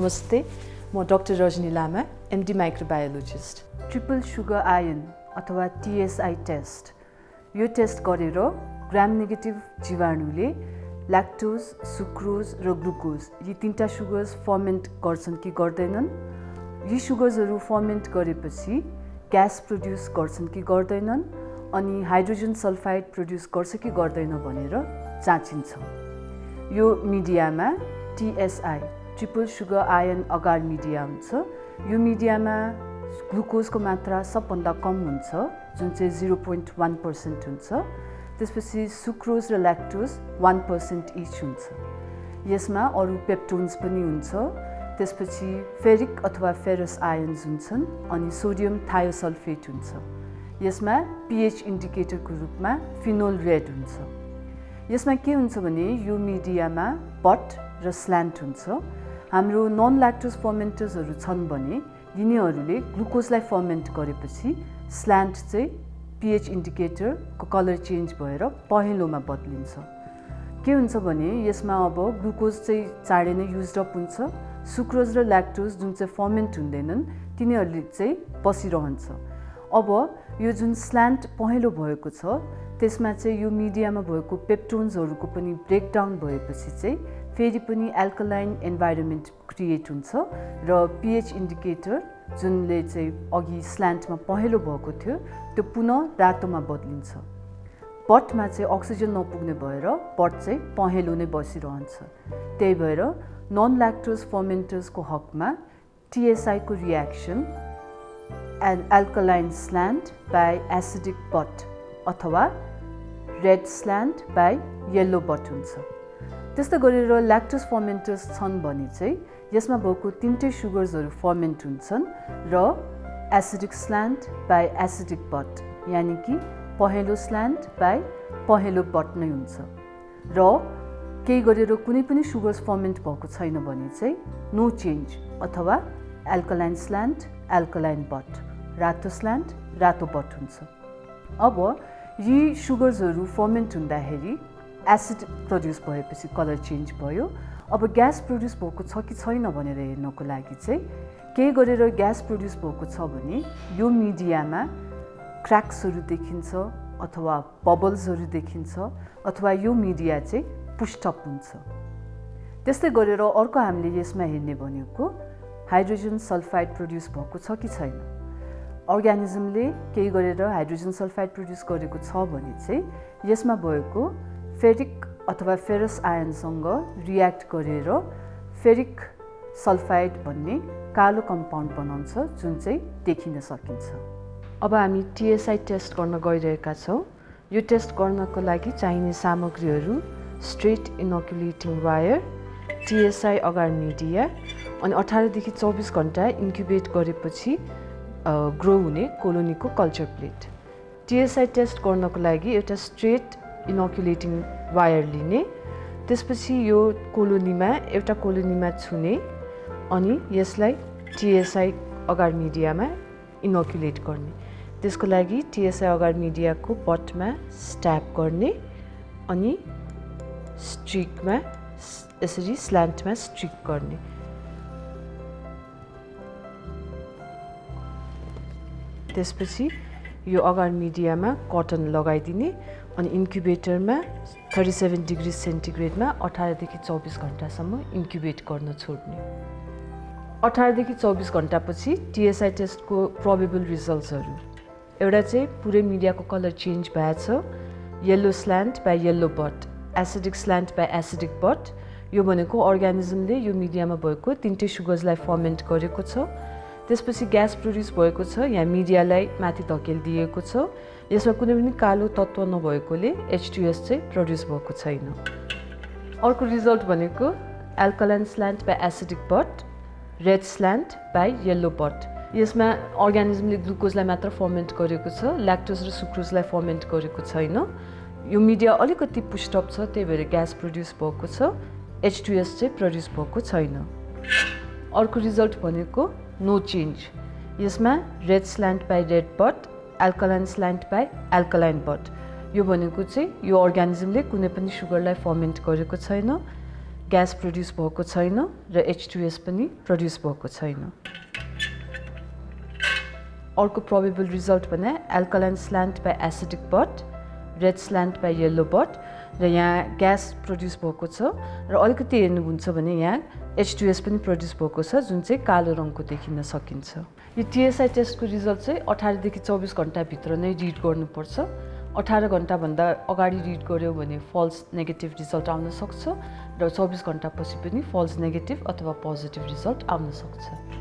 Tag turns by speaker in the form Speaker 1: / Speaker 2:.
Speaker 1: नमस्ते, म डाक्टर रजनी लामा, MD microbiologist. Triple sugar ion अथवा TSI टेस्ट, यो टेस्ट गरेर ग्राम नेगेटिभ जीवाणुले ल्याक्टोज, सुक्रोज र ग्लुकोज यी तीनटा सुगर्स फर्मेन्ट गर्छन् कि गर्दैनन्, यी सुगर्सहरू फर्मेन्ट गरेपछि ग्यास प्रोड्युस गर्छन् कि गर्दैनन्, अनि हाइड्रोजन सल्फाइड प्रोड्युस गर्छ कि गर्दैन भनेर जाँचिन्छ। यो मिडियामा TSI ट्रिपल सुगर आयन अगार मिडिया हुन्छ। यो मिडियामा ग्लुकोजको मात्रा सबभन्दा कम हुन्छ, जुन चाहिँ 0.1% हुन्छ। त्यसपछि सुक्रोज र ल्याक्टोज 1% इच हुन्छ। यसमा अरू पेप्टोन्स पनि हुन्छ। त्यसपछि फेरिक अथवा फेरस आयन्स हुन्छन् अनि सोडियम थायोसल्फेट हुन्छ। यसमा pH इन्डिकेटरको रूपमा फिनोल रेड हुन्छ। यसमा के हुन्छ भने यो मिडियामा बट र स्ल्यान्ट हुन्छ। हाम्रो नन ल्याक्टोज फर्मेन्टर्सहरू छन् भने यिनीहरूले ग्लुकोजलाई फर्मेन्ट गरेपछि स्ल्यान्ट चाहिँ pH इन्डिकेटरको कलर चेन्ज भएर पहेँलोमा बदलिन्छ। के हुन्छ भने यसमा अब ग्लुकोज चाहिँ चाँडै नै युज्ड अप हुन्छ। सुक्रोज र ल्याक्टोज जुन चाहिँ फर्मेन्ट हुँदैनन् तिनीहरूले चाहिँ बसिरहन्छ। अब यो जुन स्ल्यान्ट पहेँलो भएको छ त्यसमा चाहिँ यो मिडियामा भएको पेप्टोन्सहरूको पनि ब्रेकडाउन भएपछि चाहिँ फेरि पनि एल्कलाइन इन्भाइरोमेन्ट क्रिएट हुन्छ र pH इन्डिकेटर जुनले चाहिँ अघि स्ल्यान्टमा पहेँलो भएको थियो त्यो पुनः रातोमा बदलिन्छ। बटमा चाहिँ अक्सिजन नपुग्ने भएर बट चाहिँ पहेँलो नै बसिरहन्छ। त्यही भएर नन ल्याक्टोज फर्मेन्टर्सको हकमा TSI को reaction alkaline slant by acidic butt अथवा red slant by yellow butt हुन्छ। त्यस्तै गरेर ल्याक्टोज फर्मेन्टर्स छन् भने चाहिँ यसमा भएको तीनटै सुगर्सहरू फर्मेन्ट हुन्छन् र acidic slant by acidic but, यानि कि पहेँलो स्ल्यान्ट बाई पहेँलो बट नै हुन्छ। र केही गरेर कुनै पनि सुगर्स फर्मेन्ट भएको छैन भने चाहिँ नो चेन्ज अथवा एल्कलाइन स्ल्यान्ट एल्कलाइन बट, रातो स्ल्यान्ट रातो बट हुन्छ। अब यी सुगर्सहरू फर्मेन्ट हुँदाखेरि एसिड प्रोड्युस भएपछि कलर चेन्ज भयो। अब ग्यास प्रोड्युस भएको छ कि छैन भनेर हेर्नको लागि चाहिँ केही गरेर ग्यास प्रोड्युस भएको छ भने यो मिडियामा क्र्याक्सहरू देखिन्छ अथवा बबल्सहरू देखिन्छ अथवा यो मिडिया चाहिँ पुस्टअप हुन्छ। त्यस्तै गरेर अर्को हामीले यसमा हेर्ने भनेको हाइड्रोजन सल्फाइड प्रोड्युस भएको छ कि छैन। अर्ग्यानिजमले केही गरेर हाइड्रोजन सल्फाइड प्रोड्युस गरेको छ भने चाहिँ यसमा भएको फेरिक अथवा फेरस आयनसँग रियाक्ट गरेर फेरिक सल्फाइड भन्ने कालो कम्पाउन्ड बनाउँछ जुन चाहिँ देखिन सकिन्छ। अब हामी TSI टेस्ट गर्न गइरहेका छौँ। यो टेस्ट गर्नको लागि चाहिने सामग्रीहरू स्ट्रेट इनोकुलेटिङ वायर, TSI अगार मिडिया अनि 18 देखि 24 घण्टा इन्क्युबेट गरेपछि ग्रो हुने कोलोनीको कल्चर प्लेट। TSI टेस्ट गर्नको लागि एउटा स्ट्रेट इनोकुलेटिङ वायर लिने, त्यसपछि यो कोलोनीमा एउटा कोलोनीमा छुने अनि यसलाई TSI अगार मिडियामा इनोकुलेट गर्ने। त्यसको लागि TSI अगार मिडियाको बटमा स्ट्याप गर्ने अनि स्ट्रिकमा यसरी स्ल्यान्टमा स्ट्रिक गर्ने। त्यसपछि यो अगार मिडियामा कटन लगाइदिने अनि इन्क्युबेटरमा 37 डिग्री सेन्टिग्रेडमा 18 देखि 24 घण्टासम्म इन्क्युबेट गर्न छोड्ने। 18 देखि 24 घण्टापछि TSI टेस्टको प्रोबेबल रिजल्ट्सहरू, एउटा चाहिँ पुरै मिडियाको कलर चेन्ज भएछ, yellow slant by yellow butt, acidic slant by acidic butt. यो भनेको अर्ग्यानिजमले यो मिडियामा भएको तीनटै सुगर्सलाई फर्मेन्ट गरेको छ। त्यसपछि ग्यास प्रोड्युस भएको छ, यहाँ मिडियालाई माथि धकेलिदिएको छ। यसमा कुनै पनि कालो तत्त्व नभएकोले H2S चाहिँ प्रोड्युस भएको छैन। अर्को रिजल्ट भनेको alkaline slant by acidic butt, red slant by yellow butt. यसमा अर्ग्यानिजमले ग्लुकोजलाई मात्र फर्मेन्ट गरेको छ, ल्याक्टोज र सुक्रोजलाई फर्मेन्ट गरेको छैन। यो मिडिया अलिकति पुस्टअप छ, त्यही भएर ग्यास प्रोड्युस भएको छ, H2S चाहिँ प्रोड्युस भएको छैन। अर्को रिजल्ट भनेको नो चेन्ज। यसमा red slant by red butt, alkaline slant by alkaline butt. यो भनेको चाहिँ यो अर्ग्यानिजमले कुनै पनि सुगरलाई फर्मेन्ट गरेको छैन। ग्यास प्रड्युस भएको छैन र H2S पनि प्रड्युस भएको छैन। अर्को प्रोबेबल रिजल्ट भने alkaline slant by acidic butt, red slant by yellow butt र यहाँ ग्यास प्रड्युस भएको छ र अलिकति हेर्नुहुन्छ भने यहाँ H2S पनि प्रड्युस भएको छ जुन चाहिँ कालो रङको देखिन सकिन्छ। यो TSI टेस्टको रिजल्ट चाहिँ 18 देखि 24 घण्टाभित्र नै रिड गर्नुपर्छ। 18 घण्टाभन्दा अगाडि रिड गर्यो भने फल्स नेगेटिभ रिजल्ट आउन सक्छ र 24 घण्टापछि पनि फल्स नेगेटिभ अथवा पोजिटिभ रिजल्ट आउन सक्छ।